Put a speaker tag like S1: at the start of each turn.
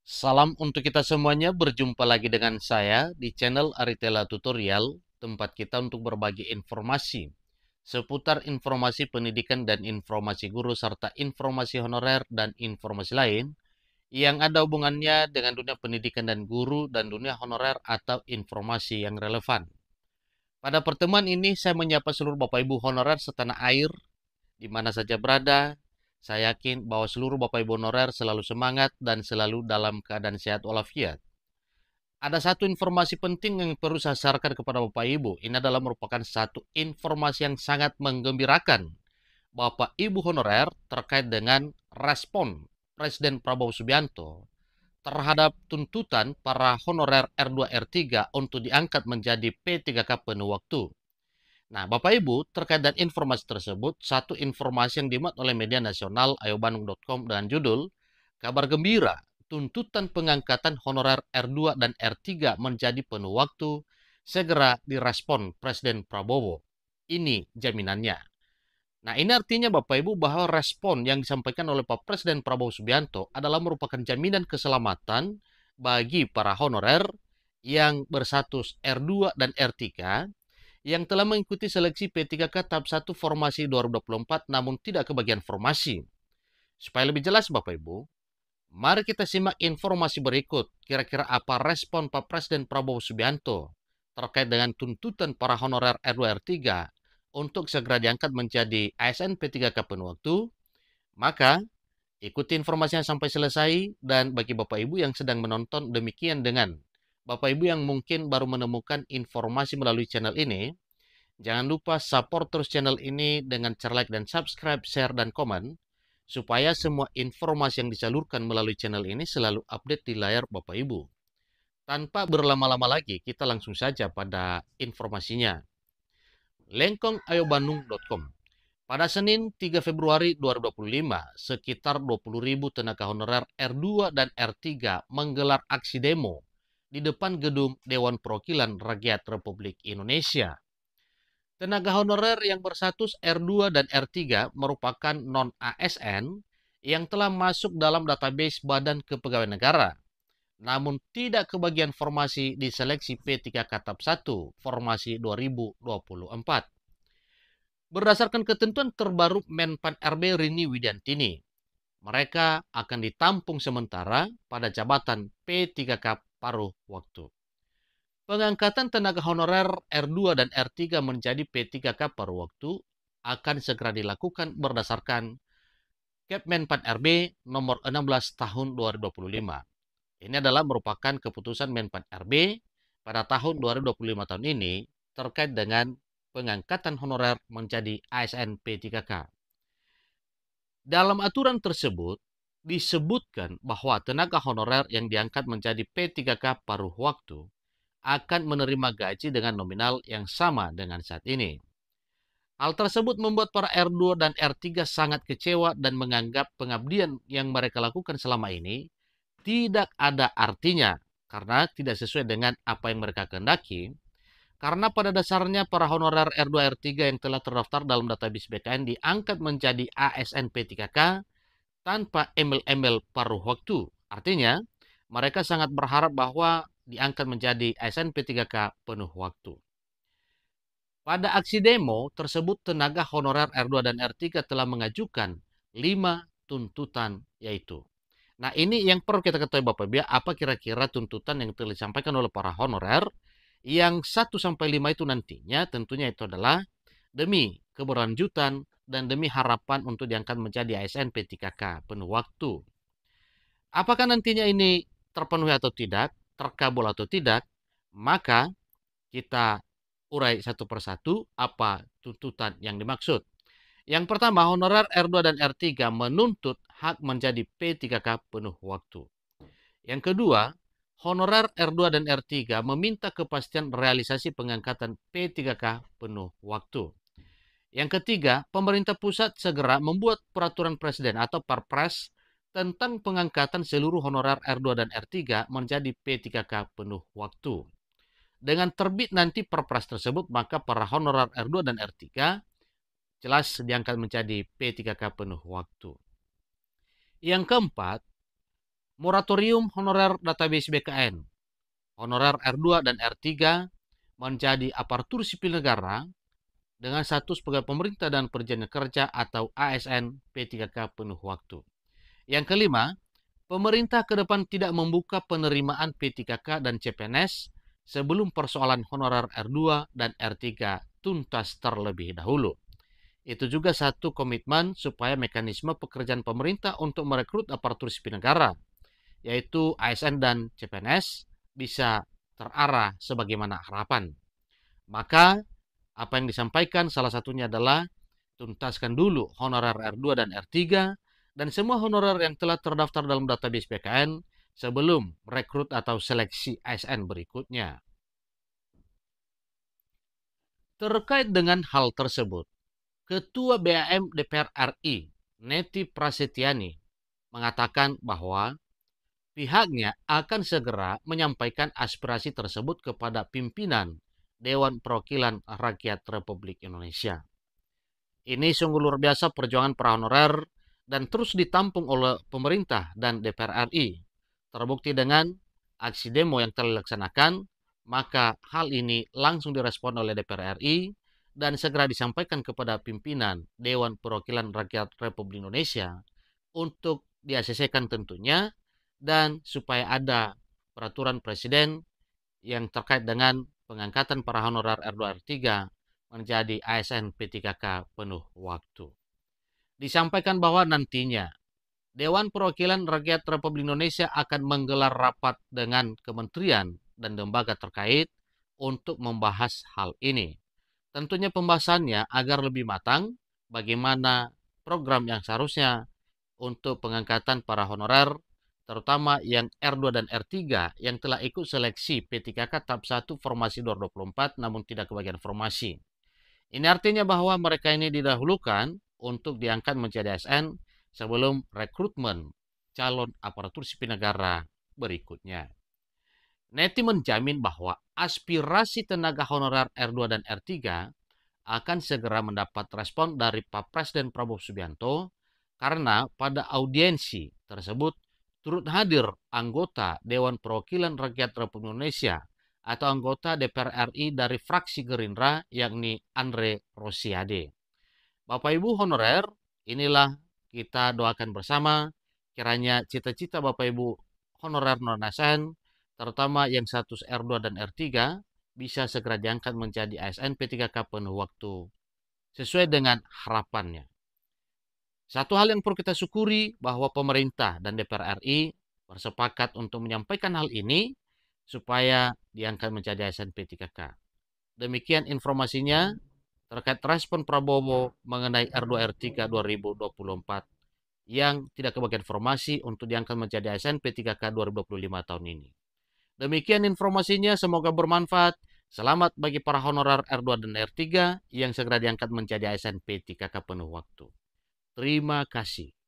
S1: Salam untuk kita semuanya, berjumpa lagi dengan saya di channel Aritela Tutorial, tempat kita untuk berbagi informasi seputar informasi pendidikan dan informasi guru serta informasi honorer dan informasi lain yang ada hubungannya dengan dunia pendidikan dan guru dan dunia honorer atau informasi yang relevan. Pada pertemuan ini saya menyapa seluruh Bapak Ibu honorer setanah air di mana saja berada. Saya yakin bahwa seluruh Bapak Ibu honorer selalu semangat dan selalu dalam keadaan sehat walafiat. Ada satu informasi penting yang perlu saya sarankan kepada Bapak Ibu. Ini adalah merupakan satu informasi yang sangat menggembirakan. Bapak Ibu honorer terkait dengan respon Presiden Prabowo Subianto terhadap tuntutan para honorer R2 R3 untuk diangkat menjadi P3K penuh waktu. Nah, Bapak Ibu, terkait dengan informasi tersebut, satu informasi yang dimuat oleh media nasional ayobandung.com dengan judul Kabar Gembira, tuntutan pengangkatan honorer R2 dan R3 menjadi penuh waktu, segera direspon Presiden Prabowo. Ini jaminannya. Nah, ini artinya Bapak Ibu bahwa respon yang disampaikan oleh Pak Presiden Prabowo Subianto adalah merupakan jaminan keselamatan bagi para honorer yang berstatus R2 dan R3 yang telah mengikuti seleksi P3K tahap 1 formasi 2024 namun tidak kebagian formasi. Supaya lebih jelas Bapak Ibu, mari kita simak informasi berikut. Kira-kira apa respon Pak Presiden Prabowo Subianto terkait dengan tuntutan para honorer R2 R3 untuk segera diangkat menjadi ASN P3K penuh waktu? Maka ikuti informasinya sampai selesai, dan bagi Bapak Ibu yang sedang menonton, demikian dengan Bapak Ibu yang mungkin baru menemukan informasi melalui channel ini, jangan lupa support terus channel ini dengan cara like dan subscribe, share, dan komen, supaya semua informasi yang disalurkan melalui channel ini selalu update di layar Bapak Ibu. Tanpa berlama-lama lagi, kita langsung saja pada informasinya. Lengkongayobandung.com. Pada Senin 3 Februari 2025, sekitar 20.000 tenaga honorer R2 dan R3 menggelar aksi demo di depan gedung Dewan Perwakilan Rakyat Republik Indonesia. Tenaga honorer yang berstatus R2 dan R3 merupakan non-ASN yang telah masuk dalam database Badan Kepegawaian Negara, namun tidak kebagian formasi di seleksi P3K tahap 1 formasi 2024. Berdasarkan ketentuan terbaru Menpan RB Rini Widiantini, mereka akan ditampung sementara pada jabatan P3K paruh waktu. Pengangkatan tenaga honorer R2 dan R3 menjadi P3K paruh waktu akan segera dilakukan berdasarkan Kepmenpan RB nomor 16 tahun 2025. Ini adalah merupakan keputusan Menpan RB pada tahun 2025 tahun ini terkait dengan pengangkatan honorer menjadi ASN P3K. Dalam aturan tersebut disebutkan bahwa tenaga honorer yang diangkat menjadi P3K paruh waktu akan menerima gaji dengan nominal yang sama dengan saat ini. Hal tersebut membuat para R2 dan R3 sangat kecewa dan menganggap pengabdian yang mereka lakukan selama ini tidak ada artinya karena tidak sesuai dengan apa yang mereka kehendaki. Karena pada dasarnya para honorer R2 R3 yang telah terdaftar dalam database BKN diangkat menjadi ASN P3K tanpa embel-embel paruh waktu. Artinya, mereka sangat berharap bahwa diangkat menjadi ASN P3K penuh waktu. Pada aksi demo tersebut, tenaga honorer R2 dan R3 telah mengajukan 5 tuntutan, yaitu. Nah, ini yang perlu kita ketahui Bapak Ibu, apa kira-kira tuntutan yang telah disampaikan oleh para honorer. Yang 1-5 itu nantinya tentunya itu adalah demi keberlanjutan dan demi harapan untuk diangkat menjadi ASN P3K penuh waktu. Apakah nantinya ini terpenuhi atau tidak, terkabul atau tidak, maka kita urai satu persatu apa tuntutan yang dimaksud. Yang pertama, honorer R2 dan R3 menuntut hak menjadi P3K penuh waktu. Yang kedua, honorer R2 dan R3 meminta kepastian realisasi pengangkatan P3K penuh waktu. Yang ketiga, pemerintah pusat segera membuat peraturan presiden atau Perpres tentang pengangkatan seluruh honorer R2 dan R3 menjadi P3K penuh waktu. Dengan terbit nanti Perpres tersebut, maka para honorer R2 dan R3 jelas diangkat menjadi P3K penuh waktu. Yang keempat, Moratorium honorer database BKN, honorer R2 dan R3 menjadi aparatur sipil negara dengan status pegawai pemerintah dan perjanjian kerja atau ASN P3K penuh waktu. Yang kelima, pemerintah ke depan tidak membuka penerimaan P3K dan CPNS sebelum persoalan honorer R2 dan R3 tuntas terlebih dahulu. Itu juga satu komitmen supaya mekanisme pekerjaan pemerintah untuk merekrut aparatur sipil negara, yaitu ASN dan CPNS, bisa terarah sebagaimana harapan. Maka, apa yang disampaikan salah satunya adalah tuntaskan dulu honorer R2 dan R3 dan semua honorer yang telah terdaftar dalam database BKN sebelum rekrut atau seleksi ASN berikutnya. Terkait dengan hal tersebut, Ketua BAM DPR RI, Neti Prasetyani, mengatakan bahwa pihaknya akan segera menyampaikan aspirasi tersebut kepada pimpinan Dewan Perwakilan Rakyat Republik Indonesia. Ini sungguh luar biasa perjuangan para honorer dan terus ditampung oleh pemerintah dan DPR RI. Terbukti dengan aksi demo yang telah dilaksanakan, maka hal ini langsung direspon oleh DPR RI dan segera disampaikan kepada pimpinan Dewan Perwakilan Rakyat Republik Indonesia untuk di-ACC-kan tentunya, dan supaya ada peraturan presiden yang terkait dengan pengangkatan para honorer R2 R3 menjadi ASN P3K penuh waktu. Disampaikan bahwa nantinya Dewan Perwakilan Rakyat Republik Indonesia akan menggelar rapat dengan kementerian dan lembaga terkait untuk membahas hal ini. Tentunya pembahasannya agar lebih matang bagaimana program yang seharusnya untuk pengangkatan para honorer, terutama yang R2 dan R3 yang telah ikut seleksi P3K tahap 1 formasi 2024 namun tidak kebagian formasi. Ini artinya bahwa mereka ini didahulukan untuk diangkat menjadi ASN sebelum rekrutmen calon aparatur sipil negara berikutnya. Neti menjamin bahwa aspirasi tenaga honorer R2 dan R3 akan segera mendapat respon dari Pak Presiden Prabowo Subianto karena pada audiensi tersebut turut hadir anggota Dewan Perwakilan Rakyat Republik Indonesia atau anggota DPR RI dari fraksi Gerindra yakni Andre Rosiade. Bapak Ibu honorer, inilah kita doakan bersama kiranya cita-cita Bapak Ibu honorer non-ASN, terutama yang status R2 dan R3, bisa segera diangkat menjadi ASN P3K penuh waktu sesuai dengan harapannya. Satu hal yang perlu kita syukuri bahwa pemerintah dan DPR RI bersepakat untuk menyampaikan hal ini supaya diangkat menjadi ASN P3K. Demikian informasinya terkait respon Prabowo mengenai R2 R3 2024 yang tidak kebagian formasi untuk diangkat menjadi ASN P3K 2025 tahun ini. Demikian informasinya, semoga bermanfaat. Selamat bagi para honorer R2 dan R3 yang segera diangkat menjadi ASN P3K penuh waktu. Terima kasih.